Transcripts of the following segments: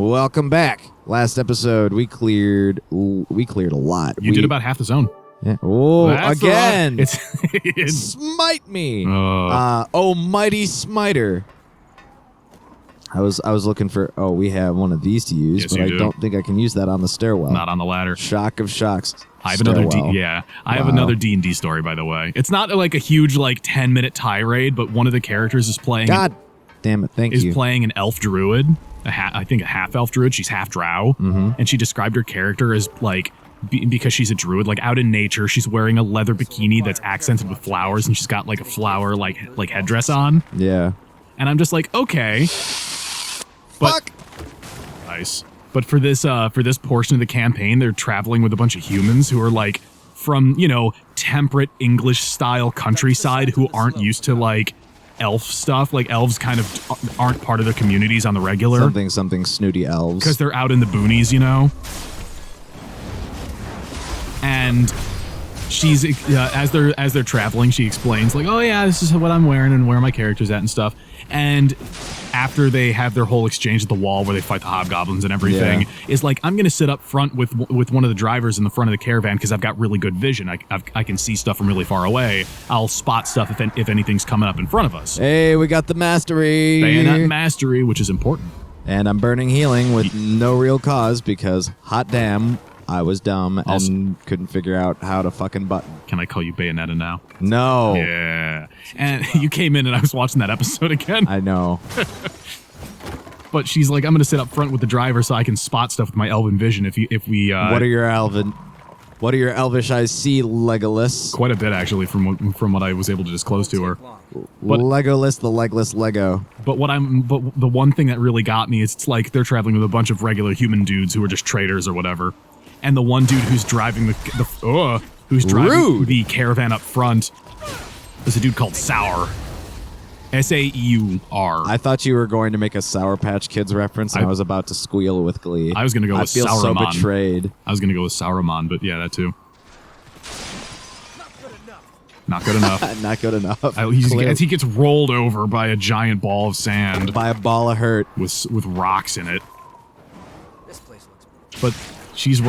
Welcome back. Last episode, we cleared a lot. You did about half the zone. Yeah. Oh, That's again! It's Smite me! Oh, mighty smiter. I was looking for. Oh, we have one of these to use, Yes, but you I do. don't think I can use that on the stairwell. not on the ladder. Shock of shocks. I have another stairwell. I have another D&D story, by the way. It's not like a huge 10-minute tirade, but one of the characters is playing. God damn it! Thank you. Is playing an elf druid. I think a half elf druid. She's half drow, and she described her character as because she's a druid, out in nature. She's wearing a leather bikini that's accented with flowers, and she's got a flower like headdress on. Yeah. And I'm just like, okay. But, Fuck. Nice. But for this portion of the campaign, they're traveling with a bunch of humans who are from, temperate English style countryside who aren't used to elf stuff. Elves kind of aren't part of their communities on the regular. Something snooty elves. Because they're out in the boonies, And she's as they're traveling, she explains oh yeah, this is what I'm wearing and where my character's at and stuff. And after they have their whole exchange at the wall where they fight the hobgoblins and everything, is I'm gonna sit up front with one of the drivers in the front of the caravan because I've got really good vision. I can see stuff from really far away. I'll spot stuff if anything's coming up in front of us. Hey, we got the mastery. Bayonet mastery, which is important. And I'm burning healing with no real cause because, hot damn, I was dumb and couldn't figure out how to fucking button. Can I call you Bayonetta now? No. Yeah. And you came in and I was watching that episode again. I know. But she's I'm going to sit up front with the driver so I can spot stuff with my elven vision if we... What are your elvish eyes see, Legolas? Quite a bit, actually, from what I was able to disclose to her. But, Legolas, the legless Lego. But the one thing that really got me is they're traveling with a bunch of regular human dudes who are just traders or whatever. And the one dude who's driving the caravan up front is a dude called Sour. S-A-U-R. I thought you were going to make a Sour Patch Kids reference, and I was about to squeal with glee. I was going to go with Sauron. I feel so betrayed. I was going to go with Sauron, but yeah, that too. Not good enough. Not good enough. As he gets rolled over by a giant ball of sand. By a ball of hurt. With rocks in it. This place looks but she's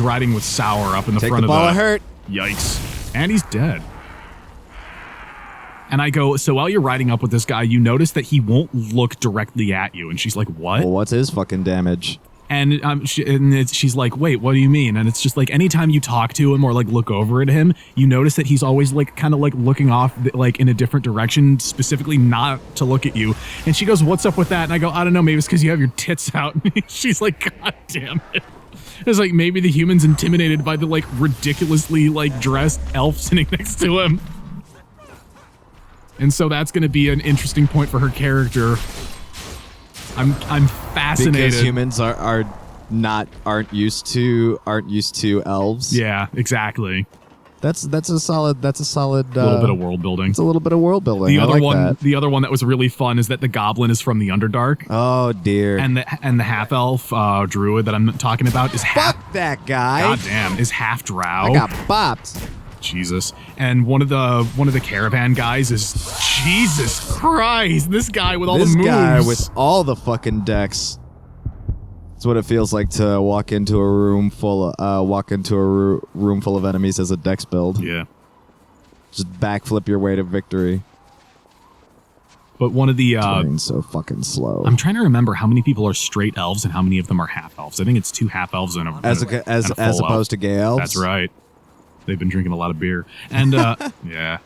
riding with Sour up in the front of the ball of hurt. Yikes. And he's dead. And I go, so while you're riding up with this guy, you notice that he won't look directly at you. And she's like, what? Well, what's his fucking damage? And she's like, wait, what do you mean? And it's just anytime you talk to him or look over at him, you notice that he's always kind of looking off in a different direction, specifically not to look at you. And she goes, what's up with that? And I go, I don't know, maybe it's because you have your tits out. She's like, God damn it. It's maybe the human's intimidated by the ridiculously dressed elf sitting next to him. And so that's going to be an interesting point for her character. I'm fascinated because humans aren't used to elves. Yeah, exactly. That's a solid little bit of world building. It's a little bit of world building. The other one that was really fun is that the goblin is from the Underdark. Oh dear. And the half elf druid that I'm talking about is Fuck that guy. God damn, is half drow. I got bopped. Jesus. And one of the caravan guys is Jesus Christ. This guy with all the moves. This guy with all the fucking decks. That's what it feels like to walk into a room full of enemies as a dex build. Yeah. Just backflip your way to victory. But one of the terrain's so fucking slow. I'm trying to remember how many people are straight elves and how many of them are half elves. I think it's 2 half elves and as opposed to gay elves. That's right. They've been drinking a lot of beer. And yeah.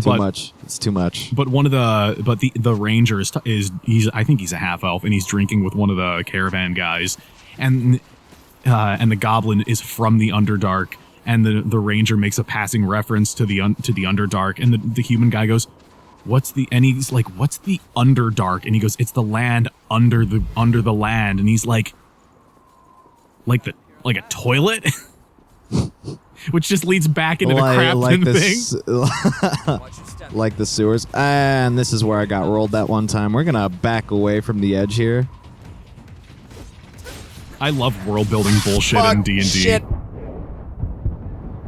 Too much. It's too much. But the ranger is I think he's a half elf and he's drinking with one of the caravan guys, and the goblin is from the Underdark, and the ranger makes a passing reference to the Underdark, and the human guy goes, and he's like, what's the Underdark? And he goes, it's the land under the land, and he's like a toilet. Which just leads back into the crafting thing. Like the sewers. And this is where I got rolled that one time. We're going to back away from the edge here. I love world building bullshit in D&D. Shit.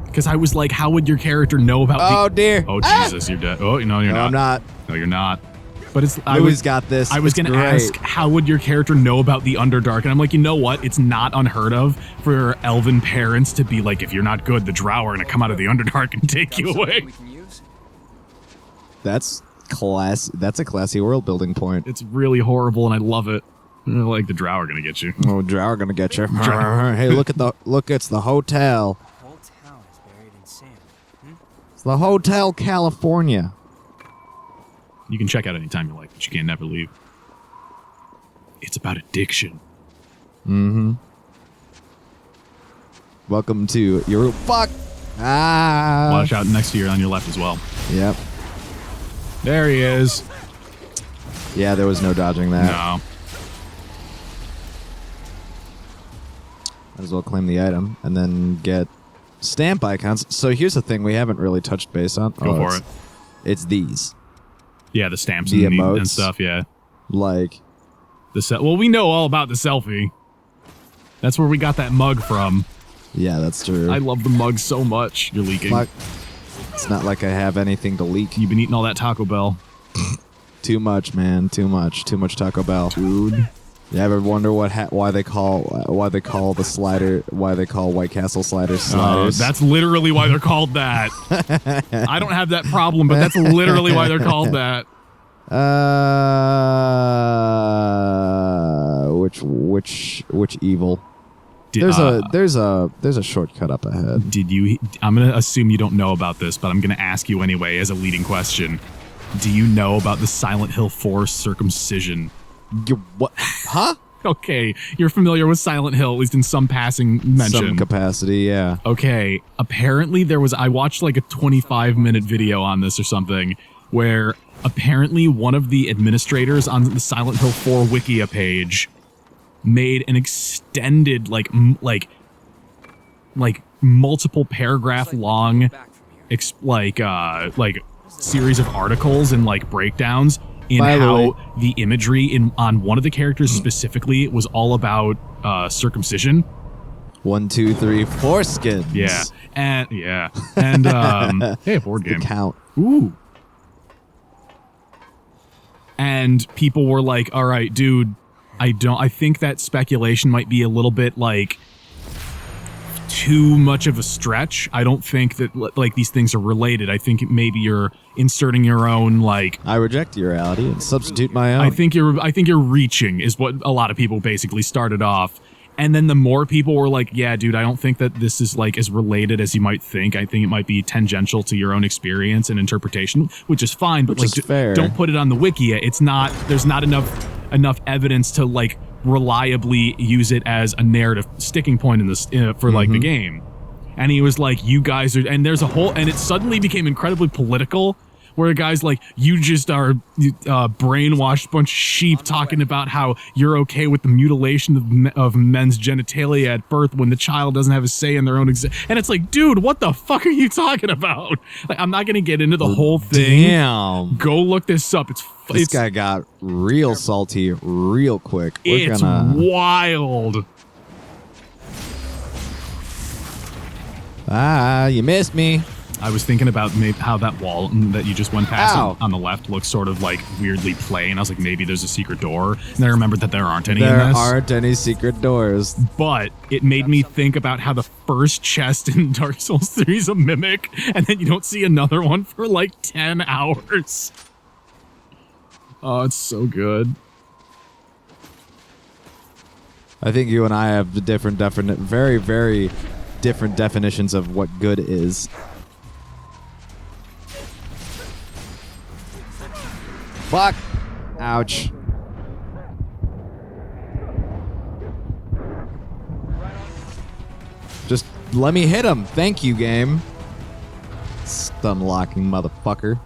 Because I was how would your character know about dear. Oh, Jesus, you're dead. Oh, no, you're not. I'm not. No, you're not. But it's Louis got this. I was going to ask, how would your character know about the Underdark? And I'm like, you know what? It's not unheard of for elven parents to be like, if you're not good, the Drow are going to come out of the Underdark and take you away. That's a classy world building point. It's really horrible, and I love it. Like the Drow are going to get you. Oh, Drow are going to get you. Hey, look, it's the hotel. The whole town is buried in sand. It's the Hotel California. You can check out anytime you like, but you can't never leave. It's about addiction. Mm-hmm. Welcome to your fuck. Ah. Watch out next to you on your left as well. Yep. There he is. Yeah, there was no dodging that. No. Might as well claim the item and then get stamp icons. So here's the thing we haven't really touched base on. Go for it. It's these. Yeah, the stamps The and emotes. stuff, yeah. Like, Well, we know all about the selfie. That's where we got that mug from. yeah, that's true. I love the mug so much. You're leaking. Fuck. It's not like I have anything to leak. You've been eating all that Taco Bell. Too much, man. Too much. Too much Taco Bell. Dude. You ever wonder why they call the slider, why they call White Castle sliders sliders? That's literally why they're called that. I don't have that problem, but that's literally why they're called that. Which evil? There's a shortcut up ahead. Did you? I'm gonna assume you don't know about this, but I'm gonna ask you anyway as a leading question. Do you know about the Silent Hill 4 circumcision? You what? Huh? Okay, you're familiar with Silent Hill, at least in some passing mention. Some capacity, yeah. Okay, apparently I watched like a 25-minute video on this or something, where apparently one of the administrators on the Silent Hill 4 Wikia page made an extended, like multiple paragraph long, series of articles and like breakdowns in how the imagery on one of the characters specifically was all about circumcision. 1, 2, 3, 4 skins. Yeah, and hey, a board game. The count. Ooh. And people were like, "All right, dude, I think that speculation might be a little bit like too much of a stretch. I don't think that like these things are related. I think maybe you're inserting your own like I reject your reality and substitute my own. I think you're reaching is what a lot of people basically started off. And then the more people were like, yeah, dude, I don't think that this is like as related as you might think. I think it might be tangential to your own experience and interpretation, which is fine, but Which like is fair. don't put it on the Wikia. It's not there's not enough evidence to like reliably use it as a narrative sticking point in this for like the game. And he was like, you guys are, and there's a whole, and it suddenly became incredibly political where a guy's like, you just are brainwashed bunch of sheep talking about how you're okay with the mutilation of men's genitalia at birth when the child doesn't have a say in their own and it's like, dude, what the fuck are you talking about? Like, I'm not gonna get into the whole thing. Damn. Go look this up. This guy got real salty real quick. It's wild. Ah, you missed me. I was thinking about maybe how that wall that you just went past Ow. on the left looks sort of like weirdly plain. I was like, maybe there's a secret door. And I remembered that there aren't any in There this. aren't any secret doors. But it made me think about how the first chest in Dark Souls 3 is a mimic, and then you don't see another one for like 10 hours. Oh, it's so good. I think you and I have the very, very different definitions of what good is. Fuck. Ouch. Just let me hit him. Thank you, game. Stun locking motherfucker.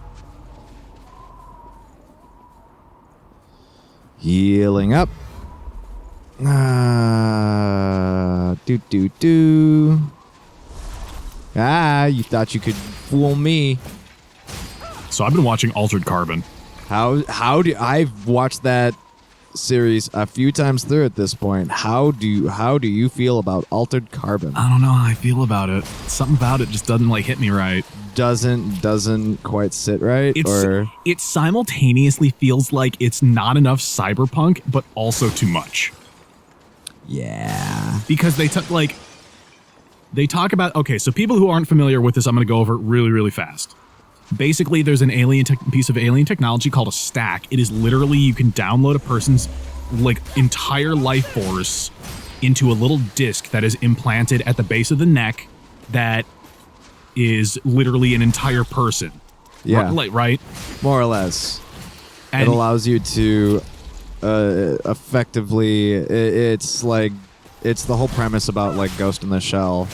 Healing up. Do. Ah, you thought you could fool me. So I've been watching Altered Carbon. How do I've watched that series a few times through at this point. How do you feel about Altered Carbon? I don't know how I feel about it. Something about it just doesn't like hit me right. doesn't quite sit right, it simultaneously feels like it's not enough cyberpunk, but also too much. Yeah. Because they talk about, okay, so people who aren't familiar with this, I'm going to go over it really, really fast. Basically, there's an piece of alien technology called a stack. It is literally, you can download a person's like entire life force into a little disc that is implanted at the base of the neck that is literally an entire person. Yeah. Right? More or less. And it allows you to effectively, it's the whole premise about like Ghost in the Shell,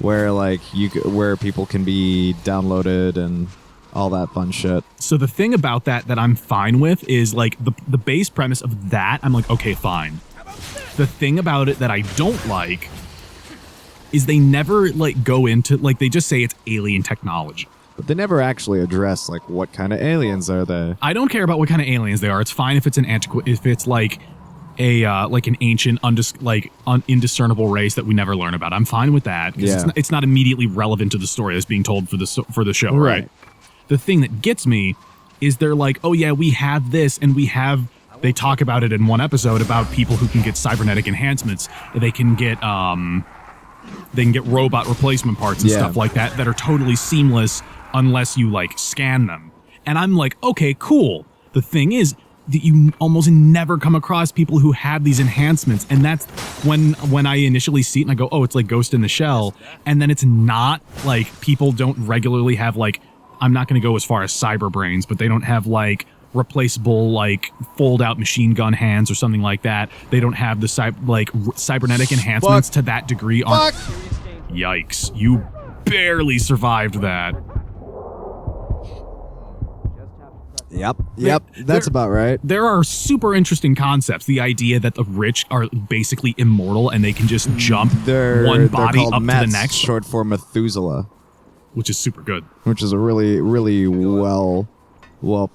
where like where people can be downloaded and all that fun shit. So the thing about that I'm fine with is like the base premise of that, I'm like, okay, fine. The thing about it that I don't like is they never like go into, like, they just say it's alien technology. But they never actually address like what kind of aliens are they. I don't care about what kind of aliens they are. It's fine if it's if it's like an ancient indiscernible race that we never learn about. I'm fine with that because it's not immediately relevant to the story that's being told for the show, right? The thing that gets me is they're like, oh yeah, we have this, and they talk about it in one episode about people who can get cybernetic enhancements. They can get robot replacement parts and stuff like that are totally seamless unless you like scan them. And I'm like, okay, cool. The thing is that you almost never come across people who have these enhancements, and that's when I initially see it and I go, oh, it's like Ghost in the Shell, and then it's not. Like, people don't regularly have, like, I'm not going to go as far as cyber brains, but they don't have like replaceable like fold out machine gun hands or something like that. They don't have the cybernetic enhancements to that degree. Yikes, you barely survived that. Yep, that's about right. There are super interesting concepts. The idea that the rich are basically immortal and they can just jump one body up to the next. Short for Methuselah. Which is super good. Which is a really, really well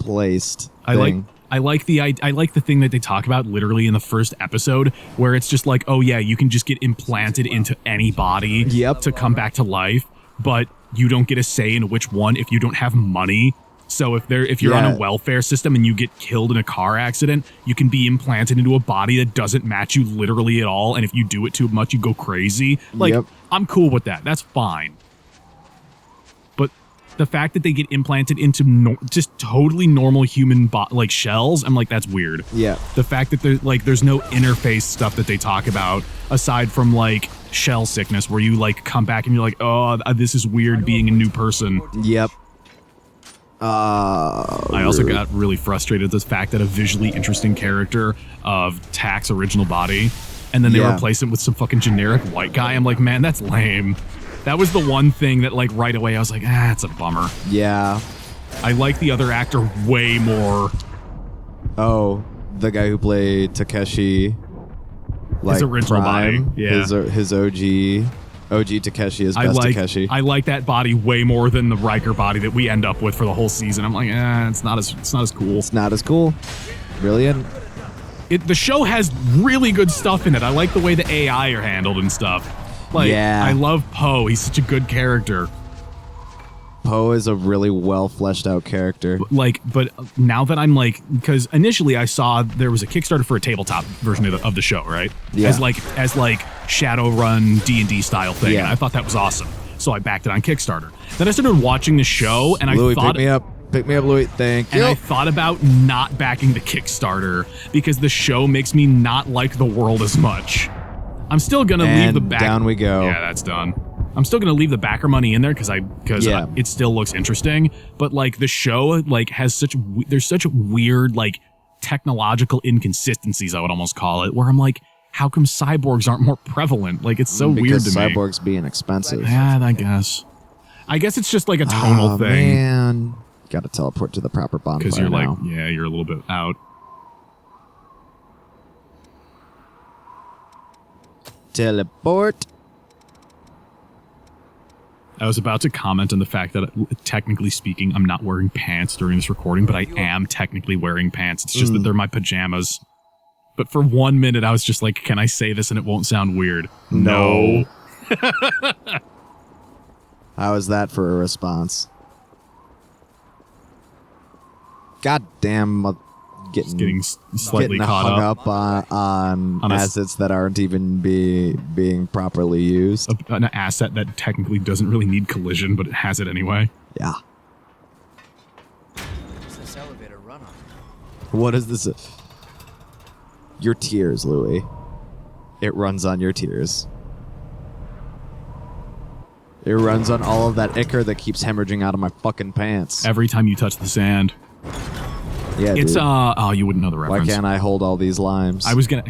placed thing. I like the thing that they talk about literally in the first episode, where it's just like, oh yeah, you can just get implanted into any body to come back to life, but you don't get a say in which one if you don't have money. So if you're on a welfare system and you get killed in a car accident, you can be implanted into a body that doesn't match you literally at all, and if you do it too much, you go crazy. Like, I'm cool with that. That's fine. But the fact that they get implanted into just totally normal human like shells, I'm like, that's weird. Yeah. The fact that there's no interface stuff that they talk about aside from like shell sickness, where you like come back and you're like, oh, this is weird being a new person. Yep. I also got really frustrated at the fact that a visually interesting character of Tack's original body, and then they replace him with some fucking generic white guy. I'm like, man, that's lame. That was the one thing that, like, right away I was like, it's a bummer. Yeah. I like the other actor way more. Oh, the guy who played Takeshi. Like, his original Prime, body. Yeah. His OG Takeshi is best Takeshi. I like that body way more than the Riker body that we end up with for the whole season. I'm like, it's not as cool. It's not as cool. Brilliant. The show has really good stuff in it. I like the way the AI are handled and stuff. Like, I love Poe. He's such a good character. Poe is a really well fleshed out character. But now that I'm like, because initially I saw there was a Kickstarter for a tabletop version of the show, right? Yeah. As like Shadowrun D&D style thing. Yeah. And I thought that was awesome. So I backed it on Kickstarter. Then I started watching the show, and Louis, I thought, pick me up, Louis. Thank you. And I thought about not backing the Kickstarter because the show makes me not like the world as much. I'm still gonna leave the back. Down we go. Yeah, that's done. I'm still gonna leave the backer money in there because it still looks interesting. But like the show like has there's such weird like technological inconsistencies, I would almost call it, where I'm like, how come cyborgs aren't more prevalent? Like, it's so weird to me. Because cyborgs being expensive. Yeah, I guess it's just like a tonal thing. Man, got to teleport to the proper bonfire because you're now. like, you're a little bit out. Teleport. I was about to comment on the fact that, technically speaking, I'm not wearing pants during this recording, but I am technically wearing pants. It's just that they're my pajamas. But for 1 minute, I was just like, can I say this and it won't sound weird? No. How is that for a response? God damn, Getting slightly caught hung up. on On a assets that aren't even being properly used. An asset that technically doesn't really need collision, but it has it anyway. Yeah. What's this elevator run on? What is this? Your tears, Louis. It runs on your tears. It runs on all of that ichor that keeps hemorrhaging out of my fucking pants. Every time you touch the sand. Yeah, It's dude. oh, you wouldn't know the Why reference. can't I hold all these limes? I was gonna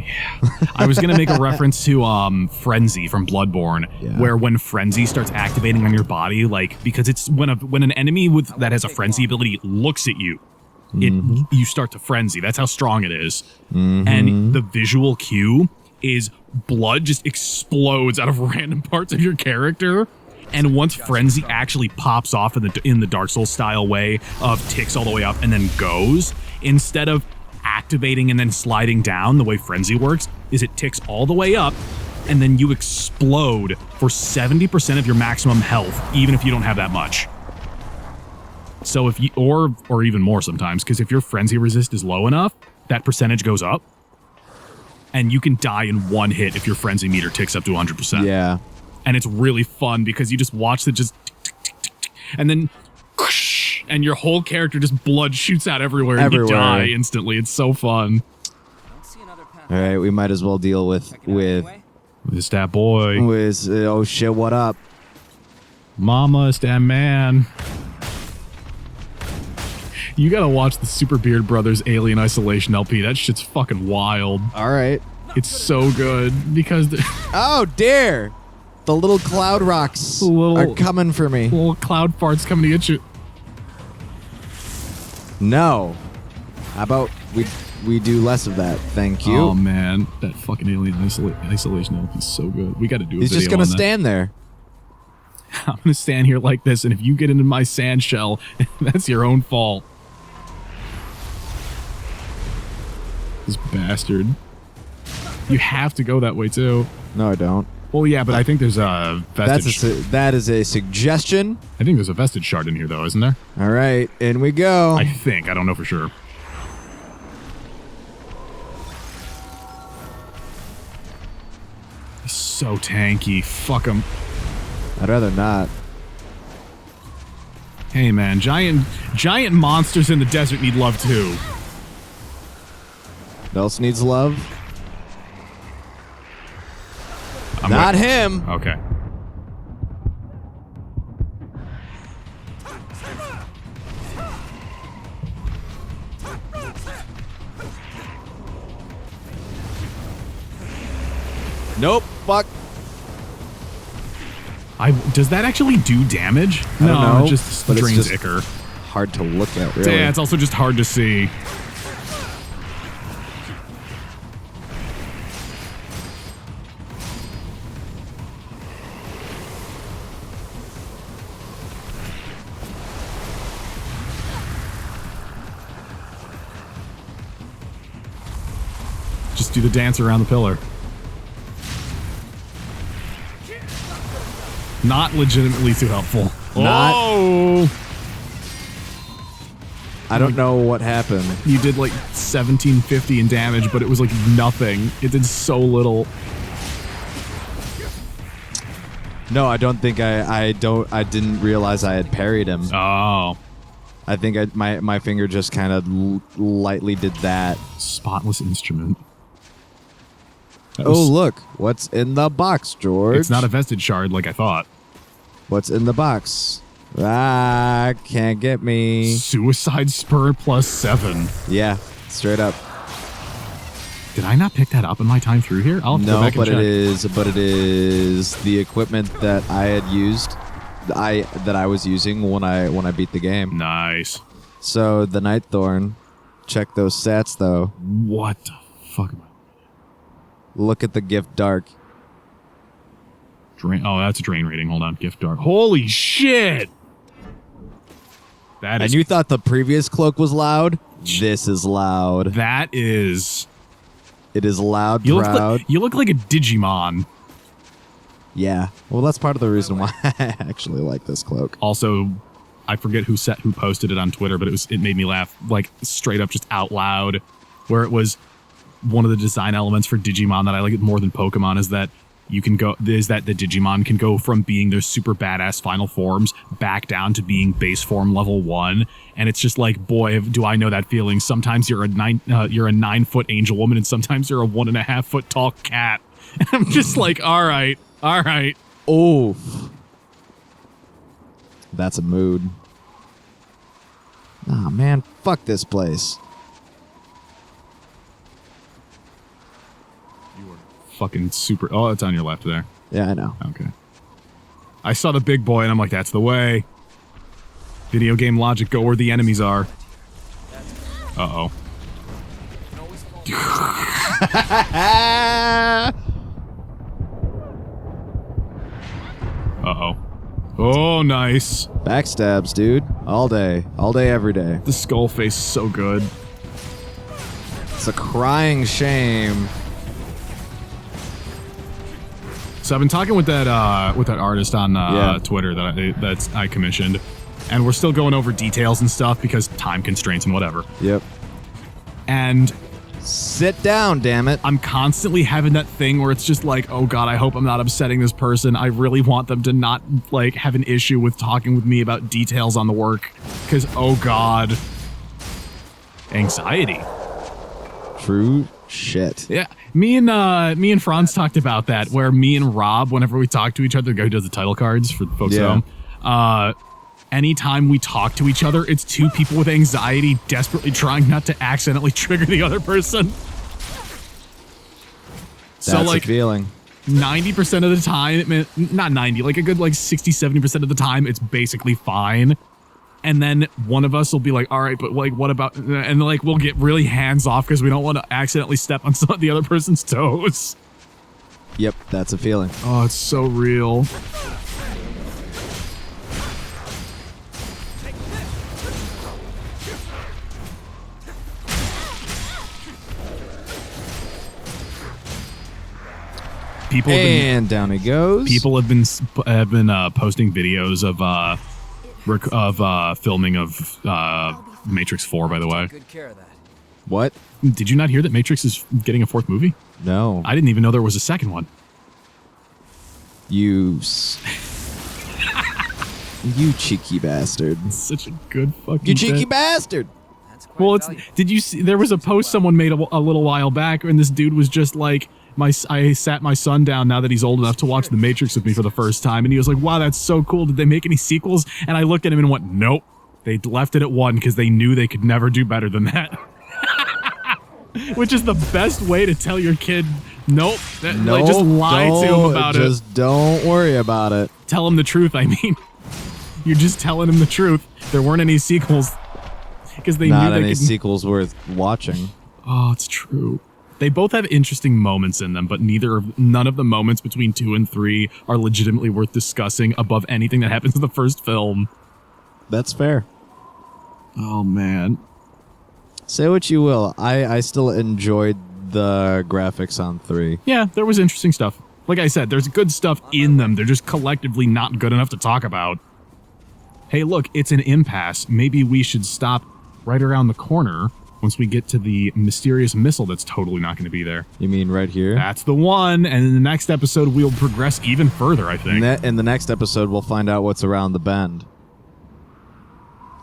make a reference to Frenzy from Bloodborne, Yeah. where when Frenzy starts activating on your body, like because it's when an enemy that has a Frenzy ability looks at you, you start to frenzy. That's how strong it is. And the visual cue is blood just explodes out of random parts of your character. And once Frenzy actually pops off in the Dark Souls style way of ticks all the way up and then goes, instead of activating and then sliding down, the way Frenzy works is it ticks all the way up and then you explode for 70% of your maximum health, even if you don't have that much. So if you or even more sometimes, because if your Frenzy resist is low enough, that percentage goes up, and you can die in one hit if your Frenzy meter ticks up to 100%. Yeah. And it's really fun because you just watch the just tick, tick, tick, tick, and then whoosh, and your whole character just blood shoots out everywhere and you die instantly. It's so fun. Don't see another path. All right, we might as well deal with Check it out anyway. It's that boy. oh shit, what up? Mama, it's that man. You gotta watch the Super Beard Brothers Alien Isolation LP. That shit's fucking wild. All right. It's so good because the Oh dear, the little cloud rocks are coming for me. little cloud farts coming to get you. No. How about we do less of that? Thank you. Oh man, that fucking Alien Isolation LP is so good. We gotta do a He's just video gonna on that. stand there. I'm gonna stand here like this, and if you get into my sand shell, that's your own fault. This bastard. You have to go that way too. No, I don't. Well, yeah, but I think there's a vestige. That is a suggestion. I think there's a vestige shard in here, though, isn't there? All right, in we go. I think. I don't know for sure. He's so tanky. Fuck him. I'd rather not. Hey, man, giant monsters in the desert need love too. What else needs love? I'm Not wait- him. Okay. Nope. Fuck. Does that actually do damage? I don't know, it just but it's drains just ichor. Hard to look at, really. Yeah, it's also just hard to see. Just do the dance around the pillar. Not legitimately too helpful. Not- Oh! I don't know what happened. You did like 1750 in damage, but it was like nothing. It did so little. No, I don't think I didn't realize I had parried him. Oh. I think my finger just kind of lightly did that. Spotless instrument. That Oh, was- look. What's in the box, George? It's not a vestige shard like I thought. What's in the box? Ah, can't get me. Suicide Spur +7. Yeah, straight up. Did I not pick that up in my time through here? I'll have to go No, back and but check. it is the equipment that I had used, that I was using when I beat the game. Nice. So the Nightthorn, check those stats though. What the fuck am I? Look at the gift dark. Drain. Oh, that's a drain rating. Hold on. Gift dark. Holy shit! That is. And you thought the previous cloak was loud? This is loud. That is. It is loud, You proud. look like a Digimon. Yeah. Well, that's part of the reason why I actually like this cloak. Also, I forget who posted it on Twitter, but it made me laugh, like straight up just out loud, where it was one of the design elements for Digimon that I like more than Pokemon is that the Digimon can go from being their super badass final forms back down to being base form level 1, and it's just like, boy, do I know that feeling. Sometimes you're a 9-foot angel woman, and sometimes you're a 1.5-foot tall cat. And I'm just like, all right. Oof. That's a mood. Ah, man, fuck this place. Fucking super. Oh, it's on your left there. Yeah, I know. Okay. I saw the big boy and I'm like, that's the way. Video game logic, go where the enemies are. Uh-oh. Uh-oh. Oh, nice. Backstabs, dude. All day. All day, every day. The skull face is so good. It's a crying shame. So I've been talking with that artist on Twitter that I commissioned, and we're still going over details and stuff because time constraints and whatever. Yep. And sit down, damn it. I'm constantly having that thing where it's just like, oh god, I hope I'm not upsetting this person. I really want them to not like have an issue with talking with me about details on the work, because oh god, anxiety. True shit. Yeah, me and Franz talked about that, where me and Rob, whenever we talk to each other, the guy who does the title cards for folks at home, anytime we talk to each other, it's two people with anxiety desperately trying not to accidentally trigger the other person. That's so like a feeling. 90% of the time, not 90, like a good like 60-70% of the time, it's basically fine. And then one of us will be like, all right, but like, what about, and like, we'll get really hands off because we don't want to accidentally step on some of the other person's toes. Yep, that's a feeling. Oh, it's so real. And down he goes. People have been posting videos of filming of Matrix 4, by the way. Good care of that. What? Did you not hear that Matrix is getting a 4th movie? No. I didn't even know there was a 2nd one. You cheeky bastard. Such a good fucking You cheeky bit. bastard. That's quite Well, valuable. did you see, there was a post someone made a little while back, and this dude was just like, I sat my son down now that he's old enough to watch The Matrix with me for the first time, and he was like, wow, that's so cool. Did they make any sequels? And I looked at him and went, nope. They left it at 1 because they knew they could never do better than that. Which is the best way to tell your kid, nope. Like, just lie to him about it. Just don't worry about it. Tell him the truth, I mean. You're just telling him the truth. There weren't any sequels because they Not knew they any could. sequels worth watching. Oh, it's true. They both have interesting moments in them, but none of the moments between 2 and 3 are legitimately worth discussing above anything that happens in the first film. That's fair. Oh, man. Say what you will. I still enjoyed the graphics on 3. Yeah, there was interesting stuff. Like I said, there's good stuff in them. They're just collectively not good enough to talk about. Hey, look, it's an impasse. Maybe we should stop right around the corner once we get to the mysterious missile that's totally not going to be there. You mean right here? That's the one, and in the next episode, we'll progress even further, I think. In the next episode, we'll find out what's around the bend.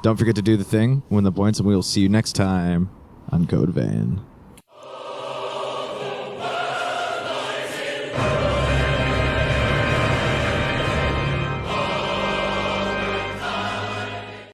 Don't forget to do the thing, win the points, and we'll see you next time on Code Vein.